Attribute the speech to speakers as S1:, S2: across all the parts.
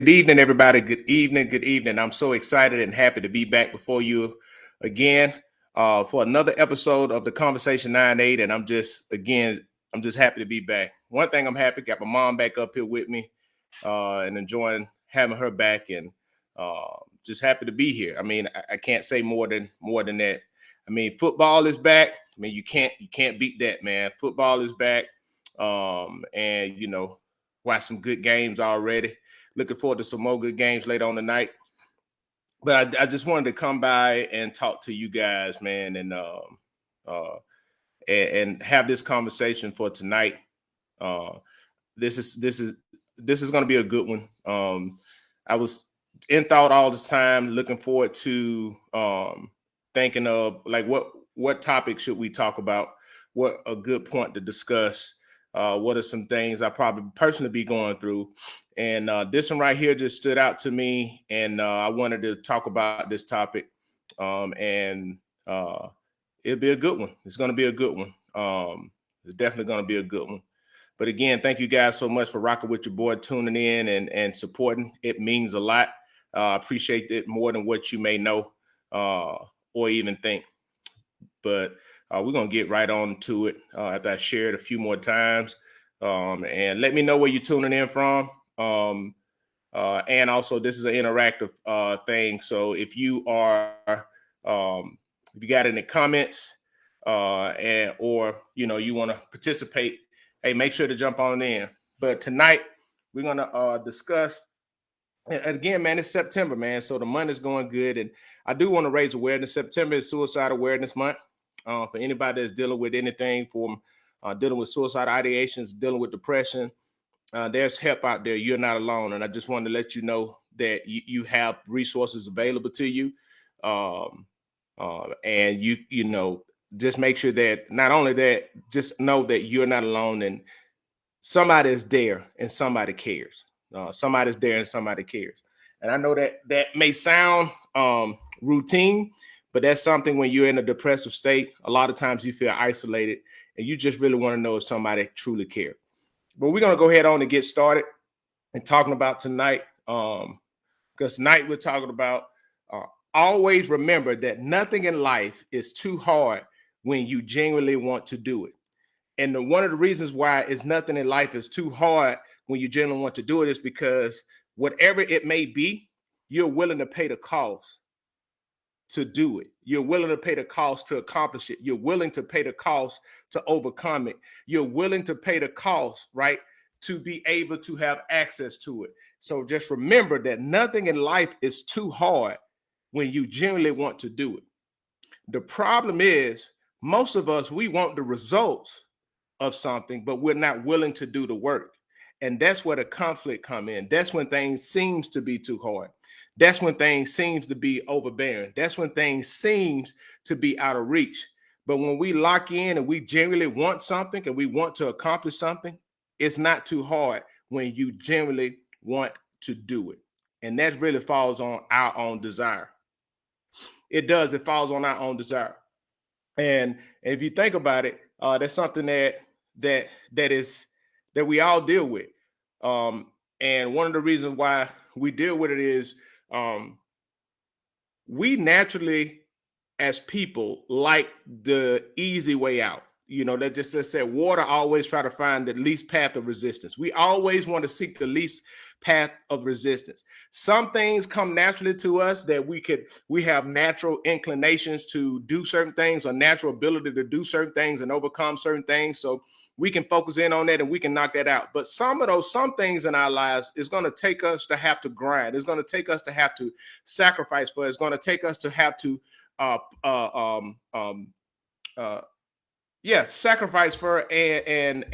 S1: Good evening, everybody. Good evening. Good evening. I'm so excited and happy to be back before you again for another episode of the Conversation 9-8. And I'm just happy to be back. One thing I'm happy, got my mom back up here with me and enjoying having her back, and just happy to be here. I mean, I can't say more than that. I mean, football is back. I mean, you can't beat that, man. Football is back, and watch some good games already. Looking forward to some more good games later on tonight. But I just wanted to come by and talk to you guys, man, uh, and have this conversation for tonight. Uh, this is going to be a good one. I was in thought all this time, looking forward to thinking of like what topic should we talk about? What a good point to discuss. What are some things I probably personally be going through? And this one right here just stood out to me, and I wanted to talk about this topic. And it'll be a good one. It's going to be a good one. It's definitely going to be a good one. But again, thank you guys so much for rocking with your boy, tuning in and supporting. It means a lot. Appreciate it more than what you may know or even think. But we're going to get right on to it after I share it a few more times. And let me know where you're tuning in from. And also, this is an interactive thing. So if you if you got any comments or you want to participate, hey, make sure to jump on in. But tonight we're gonna discuss. And again, man, it's September, man. So the month is going good, and I do want to raise awareness. September is Suicide Awareness Month. For anybody that's dealing with anything, from dealing with suicide ideations, dealing with depression, there's help out there. You're not alone, and I just wanted to let you know that you have resources available to you, um, and just make sure that not only that, just know that you're not alone, and somebody is there, and somebody cares. Somebody's there, and somebody cares. And I know that that may sound routine, but that's something when you're in a depressive state. A lot of times you feel isolated, and you just really want to know if somebody truly cares. But we're gonna go ahead on and get started and talking about tonight. Because tonight we're talking about uh, always remember that nothing in life is too hard when you genuinely want to do it. And one of the reasons why is nothing in life is too hard when you genuinely want to do it is because whatever it may be, you're willing to pay the cost to do it. You're willing to pay the cost to accomplish it. You're willing to pay the cost to overcome it. You're willing to pay the cost, right, to be able to have access to it. So just remember that nothing in life is too hard when you genuinely want to do it. The problem is most of us, we want the results of something, but we're not willing to do the work. And that's where the conflict come in. That's when things seems to be too hard. That's when things seems to be overbearing. That's when things seems to be out of reach. But when we lock in and we genuinely want something and we want to accomplish something, it's not too hard when you genuinely want to do it. And that really falls on our own desire. It does. It falls on our own desire. And if you think about it, that's something that we all deal with. And one of the reasons why we deal with it is um, we naturally, as people, like the easy way out. That just said water always try to find the least path of resistance. We always want to seek the least path of resistance. Some things come naturally to us that we have natural inclinations to do certain things, or natural ability to do certain things and overcome certain things. So we can focus in on that and we can knock that out. But some things in our lives is going to take us to have to grind. It's going to take us to have to sacrifice for. It's going to take us to have to uh, uh, um, um, uh, sacrifice for and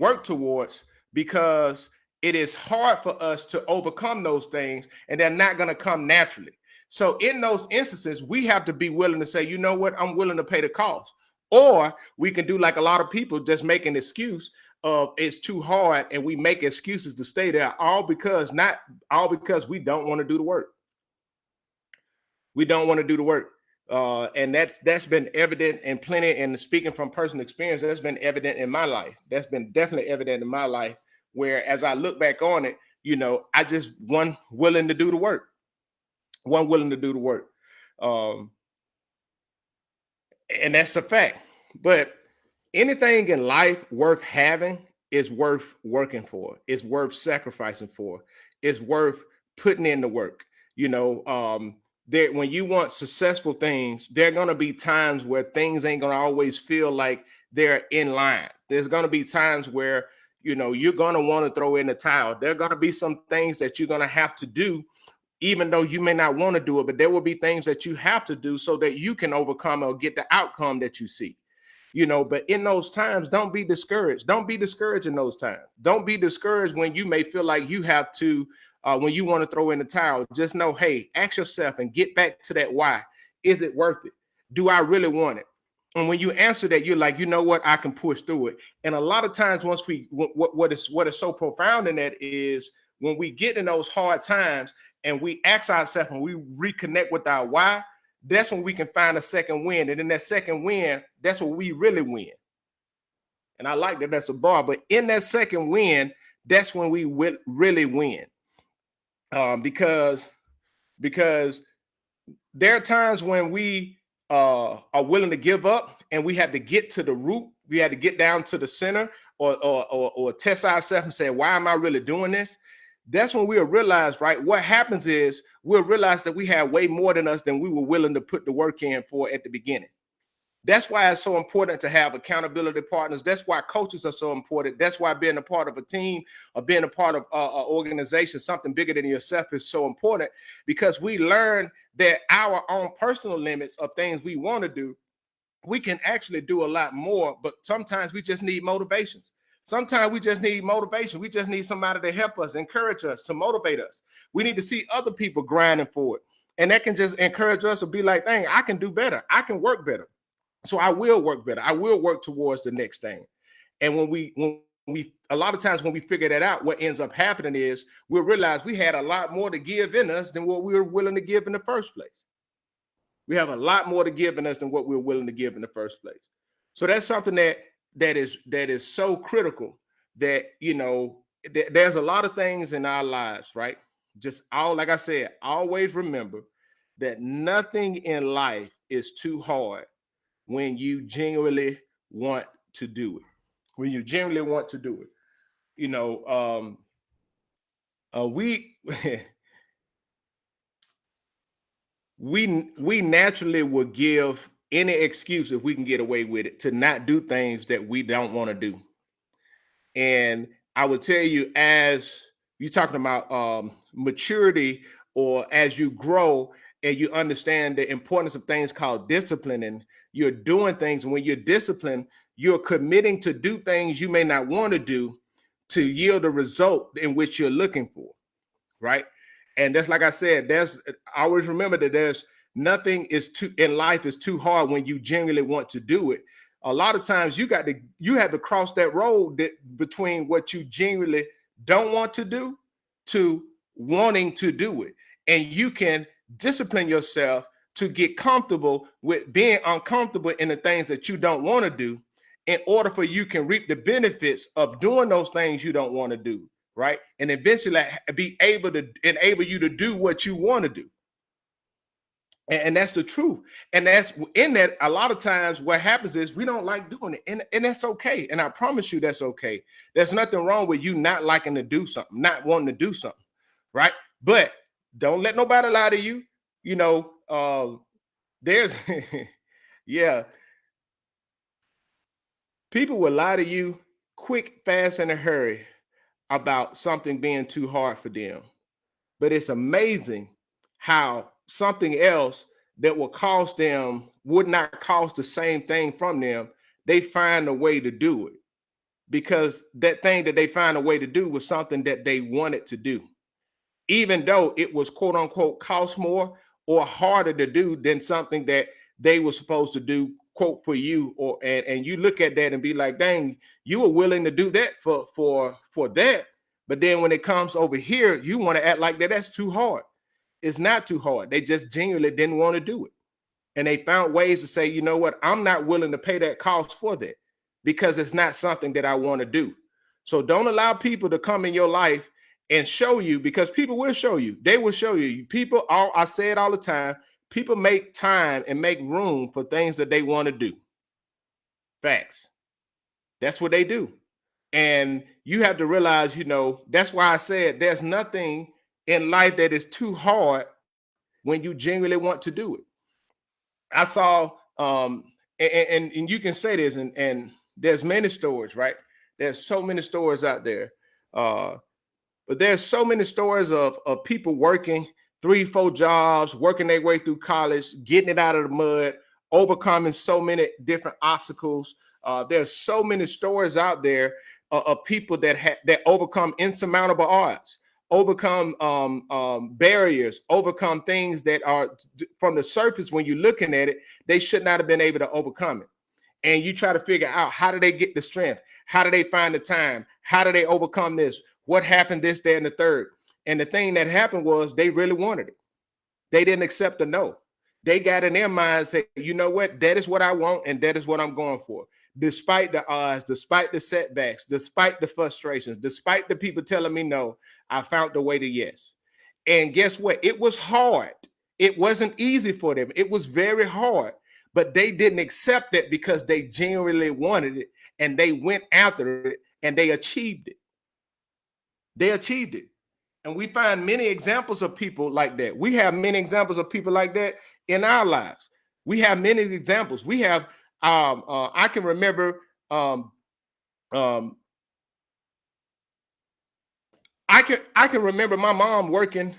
S1: work towards, because it is hard for us to overcome those things, and they're not going to come naturally. So in those instances, we have to be willing to say, you know what, I'm willing to pay the cost. Or we can do like a lot of people, just make an excuse of it's too hard, and we make excuses to stay there, not all because we don't want to do the work. We don't want to do the work. And that's been evident in plenty. And speaking from personal experience, that's been evident in my life. That's been definitely evident in my life. Where as I look back on it, I just wasn't willing to do the work. One willing to do the work. Um, and that's a fact. But anything in life worth having is worth working for. It's worth sacrificing for. It's worth putting in the work. There when you want successful things, there are gonna be times where things ain't gonna always feel like they're in line. There's gonna be times where you're gonna want to throw in the towel. There are gonna be some things that you're gonna have to do even though you may not want to do it, but there will be things that you have to do so that you can overcome or get the outcome that you see. But in those times, don't be discouraged. Don't be discouraged in those times. Don't be discouraged when you may feel like you have to, when you want to throw in the towel. Just know, hey, ask yourself and get back to that why. Is it worth it? Do I really want it? And when you answer that, you're like, you know what, I can push through it. And a lot of times, once what is so profound in that is when we get in those hard times and we ask ourselves and we reconnect with our why, that's when we can find a second win. And in that second win, that's what we really win. And I like that that's a bar, but in that second win, that's when we really win. Because there are times when we are willing to give up and we have to get to the root. We had to get down to the center or test ourselves and say, why am I really doing this? That's when we'll realize, right? What happens is we'll realize that we have way more than us than we were willing to put the work in for at the beginning. That's why it's so important to have accountability partners. That's why coaches are so important. That's why being a part of a team or being a part of an organization, something bigger than yourself, is so important, because we learn that our own personal limits of things we want to do, we can actually do a lot more, but sometimes we just need motivation. Sometimes we just need motivation. We just need somebody to help us, encourage us, to motivate us. We need to see other people grinding for it. And that can just encourage us to be like, dang, I can do better. I can work better. So I will work better. I will work towards the next thing. And when we a lot of times when we figure that out, what ends up happening is we'll realize we had a lot more to give in us than what we were willing to give in the first place. We have a lot more to give in us than what we were willing to give in the first place. So that's something that is so critical, that there's a lot of things in our lives, right? Just like I said, always remember that nothing in life is too hard when you genuinely want to do it. When you genuinely want to do it. We we naturally will give any excuse, if we can get away with it, to not do things that we don't want to do. And I would tell you, as you're talking about maturity, or as you grow and you understand the importance of things called discipline, and you're doing things, when you're disciplined, you're committing to do things you may not want to do to yield a result in which you're looking for, right? And that's, like I said, I always remember that there's nothing in life is too hard when you genuinely want to do it. A lot of times you have to cross that road between what you genuinely don't want to do to wanting to do it. And you can discipline yourself to get comfortable with being uncomfortable in the things that you don't want to do, in order for you can reap the benefits of doing those things you don't want to do, right? And eventually be able to enable you to do what you want to do. And that's the truth. And that's in that, a lot of times what happens is we don't like doing it. And that's okay. And I promise you that's okay. There's nothing wrong with you not liking to do something, not wanting to do something, right? But don't let nobody lie to you. There's, yeah, people will lie to you quick, fast, in a hurry about something being too hard for them. But it's amazing how something else that will cost them would not cost the same thing from them. They find a way to do it, because that thing that they find a way to do was something that they wanted to do, even though it was quote unquote cost more or harder to do than something that they were supposed to do, quote, for you. And you look at that and be like, dang, you were willing to do that for that. But then when it comes over here, you want to act like that's too hard. It's not too hard. They just genuinely didn't want to do it. And they found ways to say, you know what, I'm not willing to pay that cost for that, because it's not something that I want to do. So don't allow people to come in your life and show you, because people will show you. They will show you. People, I say it all the time, people make time and make room for things that they want to do. Facts. That's what they do. And you have to realize, that's why I said there's nothing in life that is too hard when you genuinely want to do it. I saw, and you can say this, and there's many stories, right? There's so many stories out there. But there's so many stories of people working 3-4 jobs, working their way through college, getting it out of the mud, overcoming so many different obstacles. There's so many stories out there of people that overcome insurmountable odds, overcome barriers, overcome things that are from the surface. When you're looking at it, they should not have been able to overcome it. And you try to figure out, how do they get the strength? How do they find the time? How do they overcome this? What happened, this, that, and the third? And the thing that happened was they really wanted it. They didn't accept the no. They got in their mind, say, you know what? That is what I want, and that is what I'm going for. Despite the odds, despite the setbacks, despite the frustrations, despite the people telling me no, I found the way to yes. And guess what? It was hard. It wasn't easy for them. It was very hard. But they didn't accept it because they genuinely wanted it, and they went after it, and they achieved it. They achieved it. And we find many examples of people like that. We have many examples of people like that in our lives. We have many examples. We have, I can remember, I can remember my mom working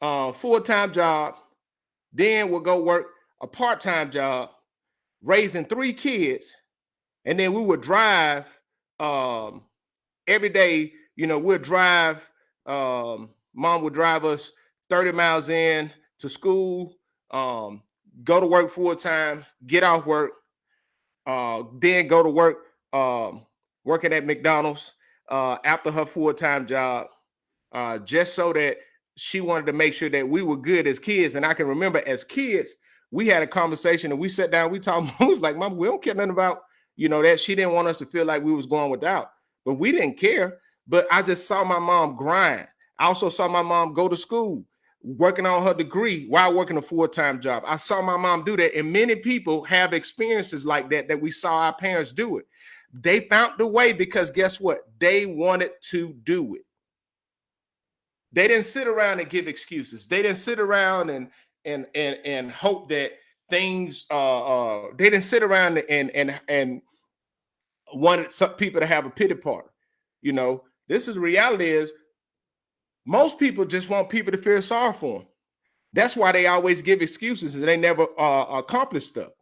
S1: full-time job, then would go work a part-time job, raising 3 kids, and then we would drive every day. We'd drive. Mom would drive us 30 miles in to school, go to work full time, get off work, then go to work, working at McDonald's after her full-time job, just so that she wanted to make sure that we were good as kids. And I can remember as kids, we had a conversation and we sat down, we talked. Mom was like, Mom, we don't care nothing about, that. She didn't want us to feel like we was going without, but we didn't care. But I just saw my mom grind. I also saw my mom go to school, working on her degree while working a full-time job. I saw my mom do that. And many people have experiences like that we saw our parents do it. They found the way because guess what? They wanted to do it. They didn't sit around and give excuses. They didn't sit around and hope that things, they didn't sit around and wanted some people to have a pity party. This is the reality is most people just want people to feel sorry for them. That's why they always give excuses and they never accomplish stuff,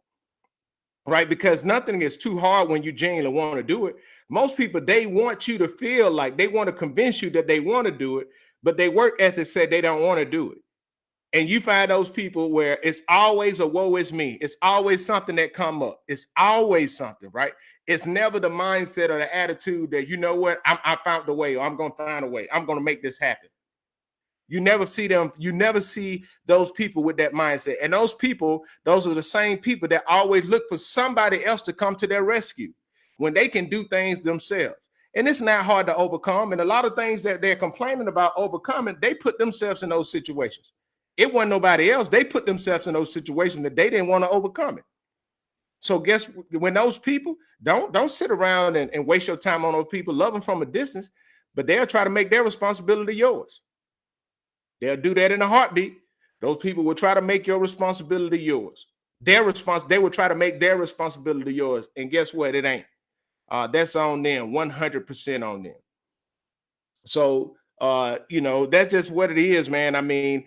S1: right? Because nothing is too hard when you genuinely want to do it. Most people, they want you to feel like, they want to convince you that they want to do it, but their work ethic said they don't want to do it. And you find those people where it's always a woe is me. It's always something that come up. It's always something, right? It's never the mindset or the attitude that, you know what, I found the way, or I'm going to find a way. I'm going to make this happen. You never see them. You never see those people with that mindset. And those people, those are the same people that always look for somebody else to come to their rescue when they can do things themselves. And it's not hard to overcome. And a lot of things that they're complaining about overcoming, they put themselves in those situations. It wasn't nobody else. They put themselves in those situations that they didn't want to overcome it. So guess when those people don't sit around and waste your time on those people, love them from a distance, but they'll try to make their responsibility yours. They'll do that in a heartbeat. Those people will try to make your responsibility yours. They will try to make their responsibility yours. And guess what? It ain't. That's on them, 100% on them. So, that's just what it is, man. I mean,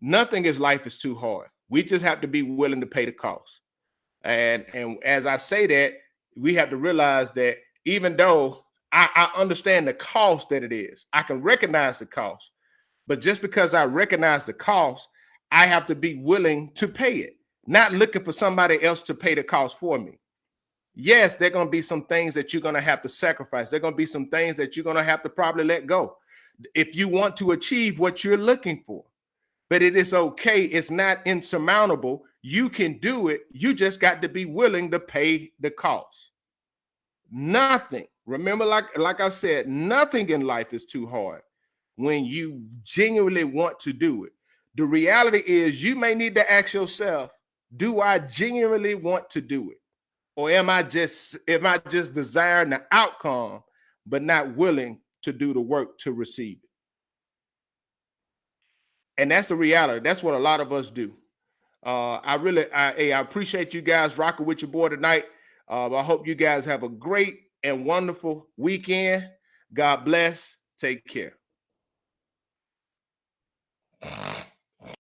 S1: nothing in life is too hard. We just have to be willing to pay the cost. And as I say that, we have to realize that even though I understand the cost that it is, I can recognize the cost. But just because I recognize the cost, I have to be willing to pay it, not looking for somebody else to pay the cost for me. Yes, there are going to be some things that you're going to have to sacrifice. There are going to be some things that you're going to have to probably let go if you want to achieve what you're looking for. But it is okay. It's not insurmountable. You can do it. You just got to be willing to pay the cost. Nothing. Remember, like I said, nothing in life is too hard. when you genuinely want to do it. The reality is you may need to ask yourself, do I genuinely want to do it? Or am I just desiring the outcome, but not willing to do the work to receive it? And that's the reality. That's what a lot of us do. I appreciate you guys rocking with your boy tonight. I hope you guys have a great and wonderful weekend. God bless. Take care.